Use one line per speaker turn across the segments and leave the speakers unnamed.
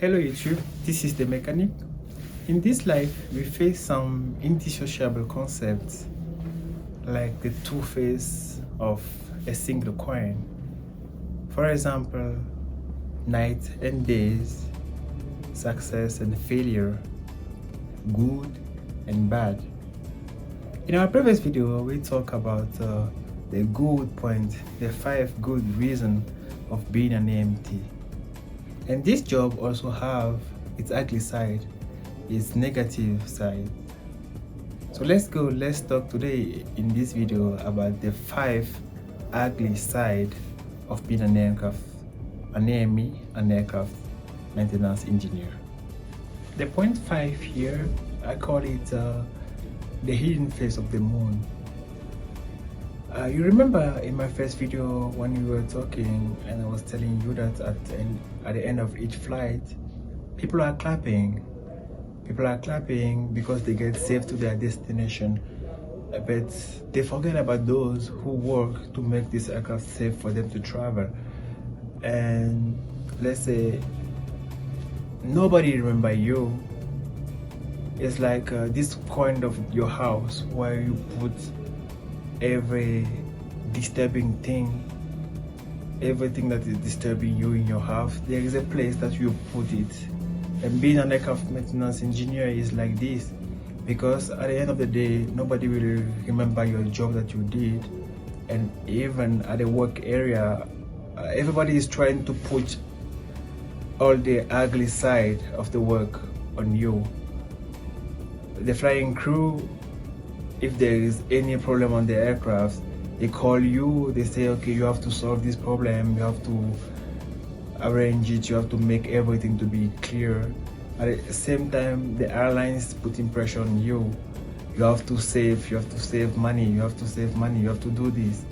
Hello YouTube, this is the mechanic. In this life, we face some indissociable concepts like the two faces of a single coin. For example, night and days, success and failure, good and bad. In our previous video, we talked about the good point, the 5 good reasons of being an AMT. And this job also have its ugly side, its negative side. So let's talk today in this video about the 5 ugly side of being an AME, an aircraft maintenance engineer. The point 5 here, I call it the hidden face of the moon. You remember in my first video when we were talking and I was telling you that at the end of each flight, people are clapping. People are clapping because they get safe to their destination. But they forget about those who work to make this aircraft safe for them to travel. And let's say nobody remember you. It's like this kind of your house where you put every disturbing thing, everything that is disturbing you in your house. There is a place that you put it. And being an aircraft maintenance engineer is like this, because at the end of the day, nobody will remember your job that you did. And even at the work area, everybody is trying to put all the ugly side of the work on you. The flying crew, if there is any problem on the aircraft, they call you, they say, okay, you have to solve this problem, you have to arrange it, you have to make everything to be clear. At the same time, the airlines putting pressure on you. You have to save money, you have to do this.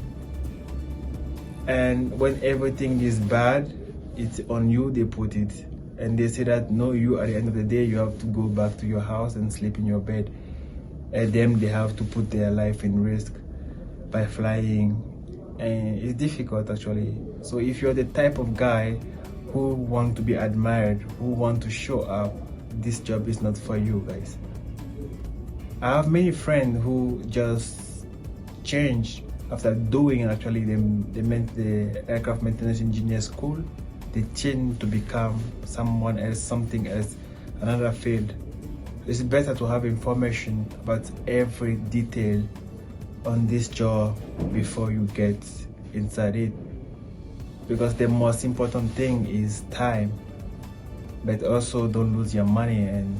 And when everything is bad, it's on you, they put it. And they say that, no, you, at the end of the day, you have to go back to your house and sleep in your bed. And them, they have to put their life in risk by flying, and it's difficult actually. So if you're the type of guy who want to be admired, who want to show up, this job is not for you guys. I have many friends who just changed after doing actually the aircraft maintenance engineer school. They change to become someone else, something else, another field. It's better to have information about every detail on this job before you get inside it, because the most important thing is time. But also don't lose your money and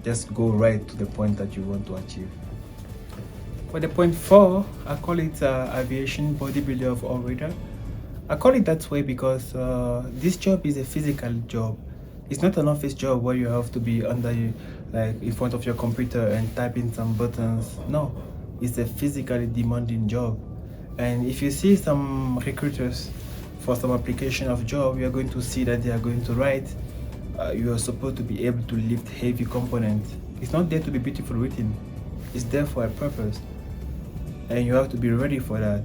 just go right to the point that you want to achieve. For the point 4, I call it aviation bodybuilder of all weather. I call it that way because this job is a physical job. It's not an office job where you have to be like in front of your computer and type in some buttons. No, it's a physically demanding job. And if you see some recruiters for some application of job, you're going to see that they are going to write, you are supposed to be able to lift heavy components. It's not there to be beautiful written. It's there for a purpose. And you have to be ready for that.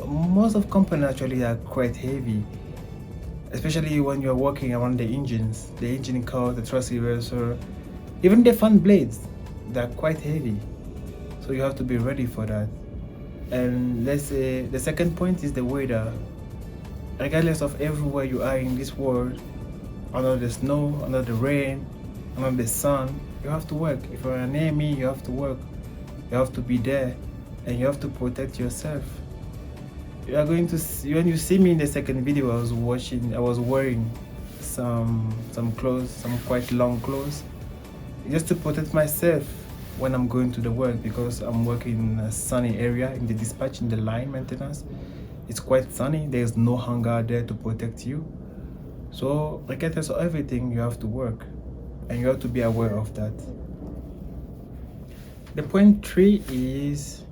Most of components actually are quite heavy, especially when you're working around the engines, the engine core, the thrust reverser, even the fan blades, they're quite heavy. So you have to be ready for that. And let's say the second point is the weather. Regardless of everywhere you are in this world, under the snow, under the rain, under the sun, you have to work. If you're an AME, you have to work. You have to be there, and you have to protect yourself. You are going to see, when you see me in the second video, I was wearing some clothes, some quite long clothes, just to protect myself when I'm going to the work, because I'm working in a sunny area in the dispatch, in the line maintenance. It's quite sunny, there's no hangar there to protect you. So regardless of everything, you have to work, and you have to be aware of that. The point 3 is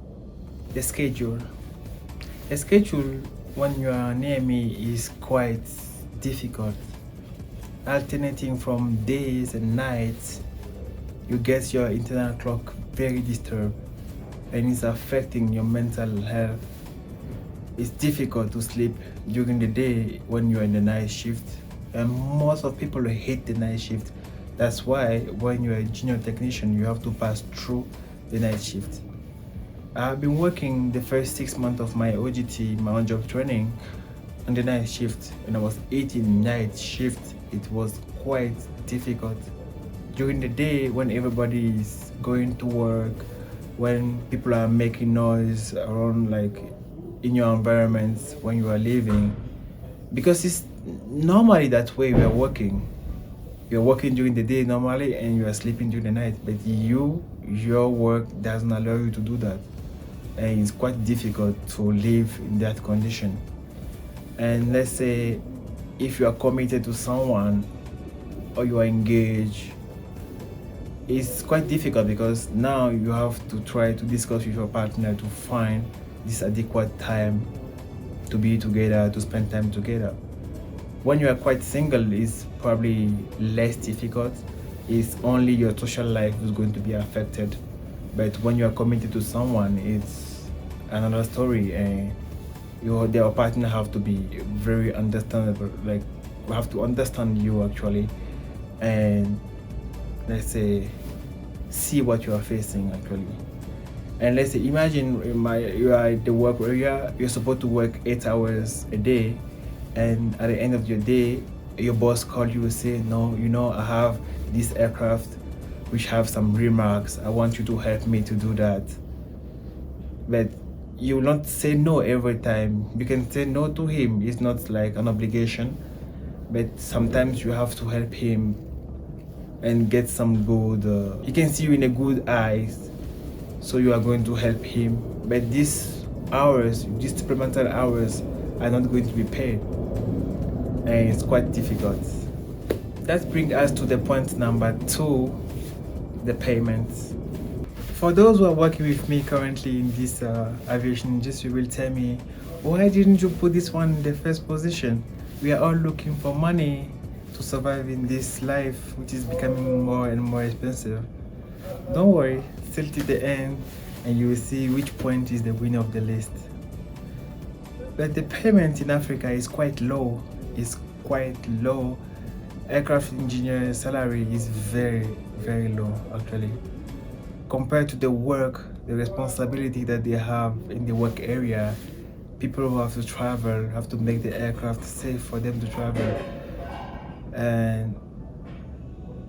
the schedule. The schedule when you are near me is quite difficult. Alternating from days and nights, you get your internal clock very disturbed, and it's affecting your mental health. It's difficult to sleep during the day when you're in the night shift. and most of people hate the night shift. That's why when you're a junior technician, you have to pass through the night shift. I've been working the first 6 months of my OGT, my on-job training, on the night shift, and I was 18 night shift. It was quite difficult. During the day, when everybody is going to work, when people are making noise around, like in your environments when you are living, because it's normally that way we are working. You're working during the day normally and you are sleeping during the night, but your work doesn't allow you to do that, and it's quite difficult to live in that condition. And let's say if you are committed to someone or you are engaged, it's quite difficult because now you have to try to discuss with your partner to find this adequate time to be together, to spend time together. When you are quite single, it's probably less difficult. It's only your social life is going to be affected. But when you are committed to someone, it's another story, and their partner have to be very understandable. Like, we have to understand you actually, and let's say see what you are facing actually. And let's say imagine you are at the work area, you're supposed to work 8 hours a day, and at the end of your day your boss call you and say, no, I have this aircraft which have some remarks, I want you to help me to do that. But you will not say no every time. You can say no to him, it's not like an obligation, but sometimes you have to help him and get some good, he can see you in a good eyes, so you are going to help him. But these supplemental hours are not going to be paid, and it's quite difficult. That brings us to the point number 2, the payments. For those who are working with me currently in this aviation industry, will tell me, why didn't you put this one in the first position? We are all looking for money to survive in this life, which is becoming more and more expensive. Don't worry, still till the end, and you will see which point is the winner of the list. But the payment in Africa is quite low. It's quite low. Aircraft engineer salary is very, very low actually, compared to the work, the responsibility that they have in the work area. People who have to travel have to make the aircraft safe for them to travel, and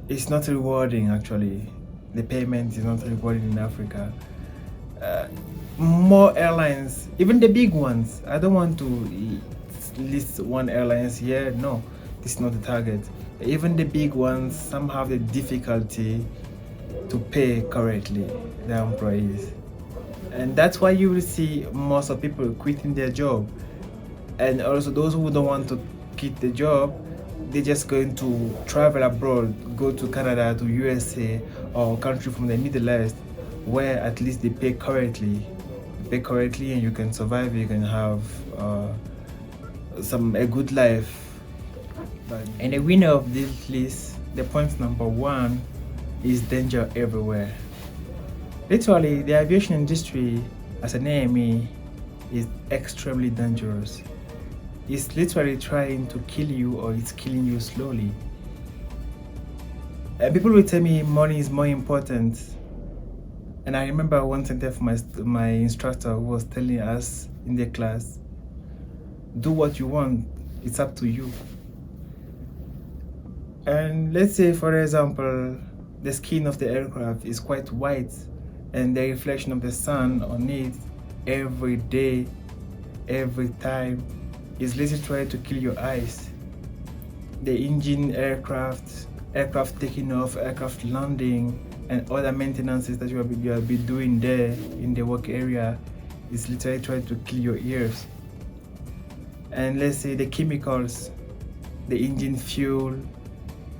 it's not rewarding actually. The payment is not rewarding in Africa. More airlines, even the big ones, I don't want to list one airlines here, no, this is not the target. Even the big ones, some have the difficulty to pay correctly their employees, and that's why you will see most of people quitting their job. And also those who don't want to quit the job, they're just going to travel abroad, go to Canada, to USA, or country from the Middle East, where at least they pay correctly, and you can survive, you can have a good life. And the winner of this list, the point number 1, is danger everywhere. Literally, the aviation industry as an AME is extremely dangerous. It's literally trying to kill you, or it's killing you slowly. And people will tell me money is more important. And I remember one sentence from my instructor who was telling us in the class, do what you want, it's up to you. And let's say, for example, the skin of the aircraft is quite white, and the reflection of the sun on it every day, every time, is literally trying to kill your eyes. The engine, aircraft taking off, aircraft landing, and other maintenances that you will be doing there in the work area is literally trying to kill your ears. And let's say the chemicals, the engine fuel,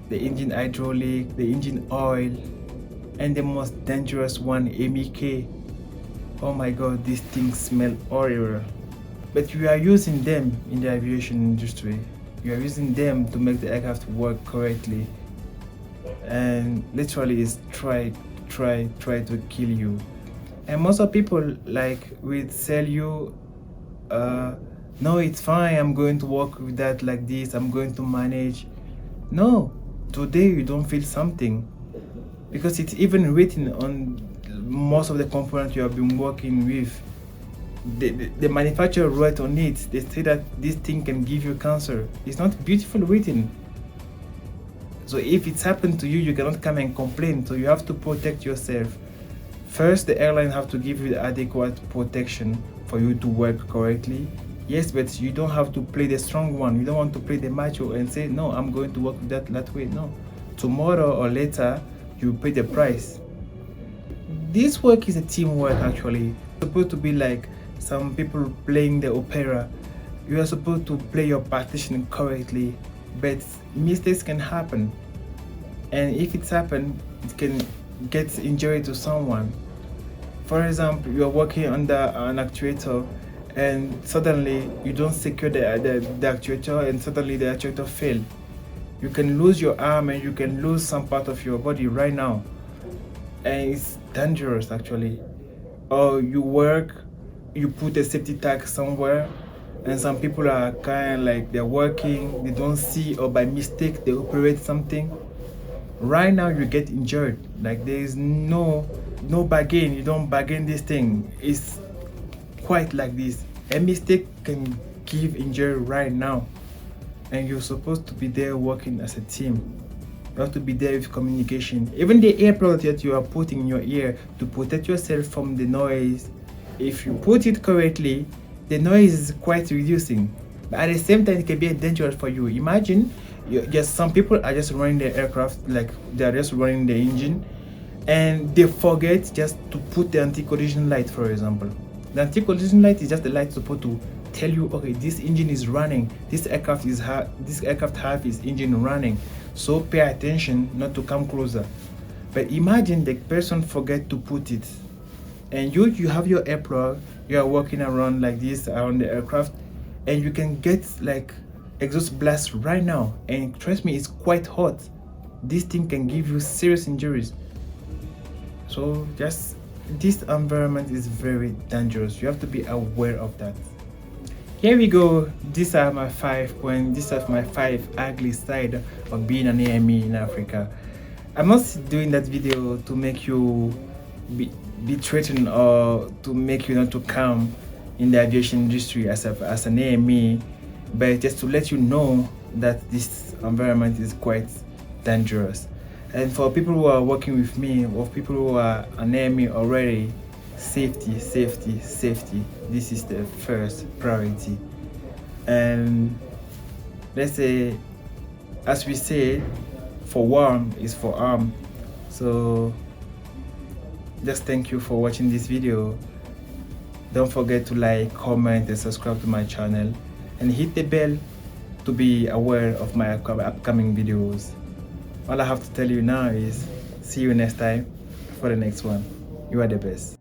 the engine hydraulic, the engine oil, and the most dangerous one, MEK. Oh my god, these things smell horrible. But we are using them in the aviation industry. You are using them to make the aircraft work correctly, and literally it's try to kill you. And most of people will tell you, no, it's fine, I'm going to work with that like this, I'm going to manage. No, today you don't feel something because it's even written on most of the components you have been working with. The manufacturer wrote on it, they say that this thing can give you cancer. It's not beautiful written. So if it's happened to you, you cannot come and complain. So you have to protect yourself. First, the airline have to give you the adequate protection for you to work correctly. Yes, but you don't have to play the strong one. You don't want to play the macho and say, no, I'm going to work that way. No. Tomorrow or later, you pay the price. This work is a teamwork, actually. It's supposed to be like some people playing the opera. You are supposed to play your partition correctly, but mistakes can happen. And if it's happened, it can get injury to someone. For example, you are working under an actuator and suddenly you don't secure the actuator and suddenly the actuator fails. You can lose your arm and you can lose some part of your body right now. And it's dangerous, actually. Or you work, you put a safety tag somewhere and some people are kind of like they're working, they don't see, or by mistake they operate something. Right now you get injured. Like there is no bargain. You don't bargain this thing. It's quite like this. A mistake can give injury right now, and you're supposed to be there working as a team. You have to be there with communication. Even the earplug that you are putting in your ear to protect yourself from the noise, if you put it correctly, the noise is quite reducing. But at the same time, it can be dangerous for you. Imagine, just some people are just running the aircraft, like they're just running the engine, and they forget just to put the anti-collision light, for example. The anti-collision light is just the light supposed to tell you, okay, this engine is running, this aircraft have its engine running, so pay attention not to come closer. But imagine the person forget to put it, and you have your airplug, you are walking around like this around the aircraft, and you can get like exhaust blast right now, and trust me, it's quite hot. This thing can give you serious injuries. So just this environment is very dangerous. You have to be aware of that. Here we go. These are my 5 points. These are my 5 ugly side of being an AME in Africa. I'm not doing that video to make you be threatened or to make you not to come in the aviation industry as an AME, but just to let you know that this environment is quite dangerous. And for people who are working with me, or people who are an AME already, safety, safety, safety. This is the first priority. And let's say, as we say, for warm is for arm. So just thank you for watching this video. Don't forget to like, comment, and subscribe to my channel, and hit the bell to be aware of my upcoming videos. All I have to tell you now is see you next time for the next one. You are the best.